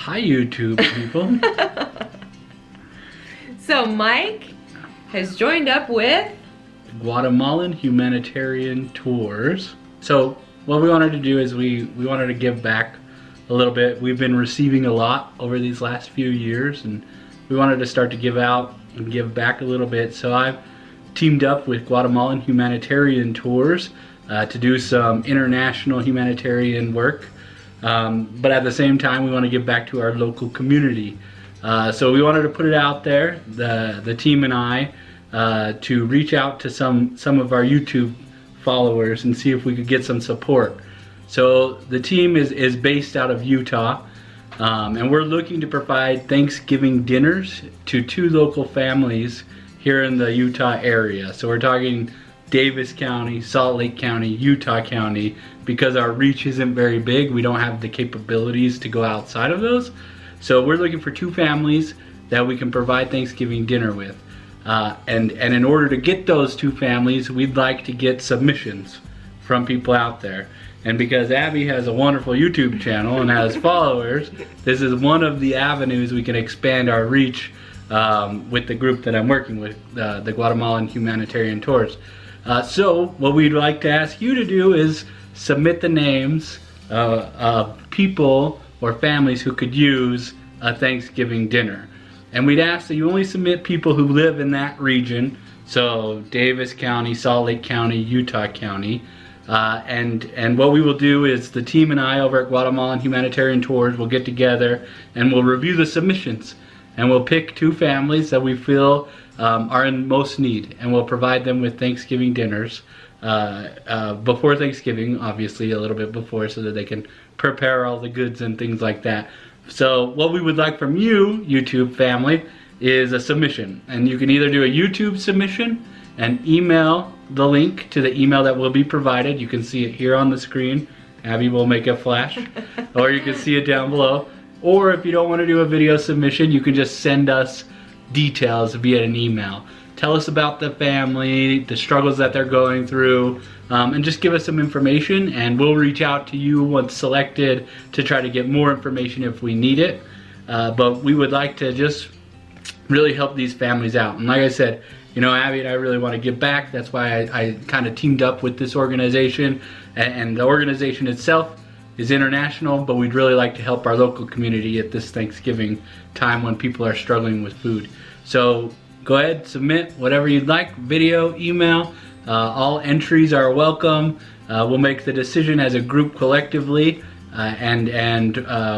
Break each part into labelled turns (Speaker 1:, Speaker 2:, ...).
Speaker 1: Hi, YouTube people.
Speaker 2: So Mike has joined up with
Speaker 1: Guatemalan Humanitarian Tours. So what we wanted to do is we wanted to give back a little bit. We've been receiving a lot over these last few years, and we wanted to start to give out and give back a little bit. So I've teamed up with Guatemalan Humanitarian Tours to do some international humanitarian work. But at the same time, we want to give back to our local community. So we wanted to put it out there, the team and I, to reach out to some of our YouTube followers and see if we could get some support. So the team is based out of Utah, and we're looking to provide Thanksgiving dinners to 2 local families here in the Utah area. So we're talking Davis County, Salt Lake County, Utah County. Because our reach isn't very big, we don't have the capabilities to go outside of those. So we're looking for 2 families that we can provide Thanksgiving dinner with. And in order to get those 2 families, we'd like to get submissions from people out there. And because Abby has a wonderful YouTube channel and has followers, this is one of the avenues we can expand our reach with the group that I'm working with, the Guatemalan Humanitarian Tours. So what we'd like to ask you to do is submit the names of people or families who could use a Thanksgiving dinner. And we'd ask that you only submit people who live in that region, so Davis County, Salt Lake County, Utah County. And what we will do is the team and I over at Guatemalan Humanitarian Tours will get together and we'll review the submissions. And we'll pick 2 families that we feel are in most need, and we'll provide them with Thanksgiving dinners before Thanksgiving, obviously a little bit before, so that they can prepare all the goods and things like that. So what we would like from you, YouTube family, is a submission. And you can either do a YouTube submission and email the link to the email that will be provided. You can see it here on the screen. Abby will make it flash. Or you can see it down below. Or if you don't want to do a video submission, you can just send us details via an email. Tell us about the family, the struggles that they're going through, and just give us some information, and we'll reach out to you once selected to try to get more information if we need it. But we would like to just really help these families out. And like I said, you know, Abby and I really want to give back. That's why I kind of teamed up with this organization, and the organization itself is international, but we'd really like to help our local community at this Thanksgiving time when people are struggling with food. So go ahead, submit whatever you'd like, video, email. All entries are welcome. We'll make the decision as a group collectively, and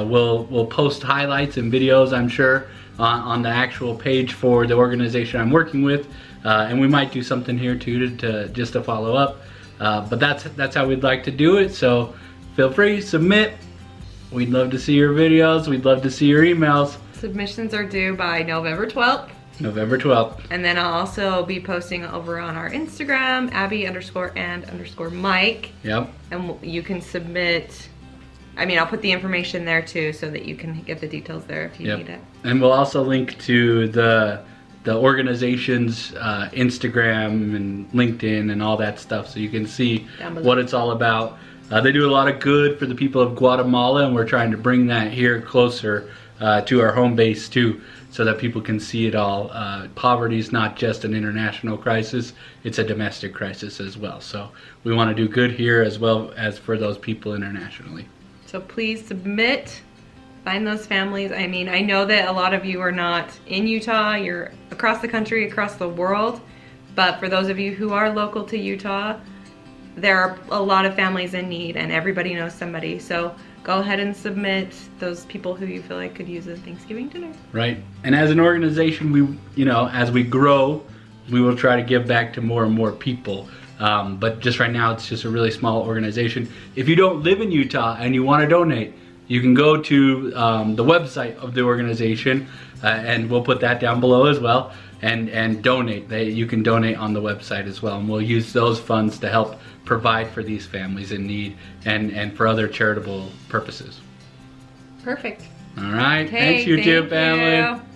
Speaker 1: we'll post highlights and videos, I'm sure, on the actual page for the organization I'm working with. And we might do something here too just to follow up. But that's how we'd like to do it. So feel free, submit. We'd love to see your videos. We'd love to see your emails.
Speaker 2: submissions are due by November 12th.
Speaker 1: November 12th.
Speaker 2: And then I'll also be posting over on our Instagram, Abby_and_Mike.
Speaker 1: Yep.
Speaker 2: And you can submit, I mean, I'll put the information there too so that you can get the details there if you need it.
Speaker 1: And we'll also link to the organization's Instagram and LinkedIn and all that stuff, so you can see what it's all about. They do a lot of good for the people of Guatemala, and we're trying to bring that here closer to our home base too, so that people can see it all. Poverty is not just an international crisis, it's a domestic crisis as well. So we want to do good here as well as for those people internationally.
Speaker 2: So please submit, find those families. I mean, I know that a lot of you are not in Utah, you're across the country, across the world, but for those of you who are local to Utah, there are a lot of families in need and everybody knows somebody. So go ahead and submit those people who you feel like could use a Thanksgiving dinner.
Speaker 1: Right. And as an organization, we, you know, as we grow, we will try to give back to more and more people. But just right now, it's just a really small organization. If you don't live in Utah and you want to donate, you can go to the website of the organization, and we'll put that down below as well, and donate. You can donate on the website as well, and we'll use those funds to help provide for these families in need and for other charitable purposes.
Speaker 2: Perfect.
Speaker 1: All right.
Speaker 2: Okay,
Speaker 1: Thanks, YouTube
Speaker 2: thank
Speaker 1: family.
Speaker 2: you.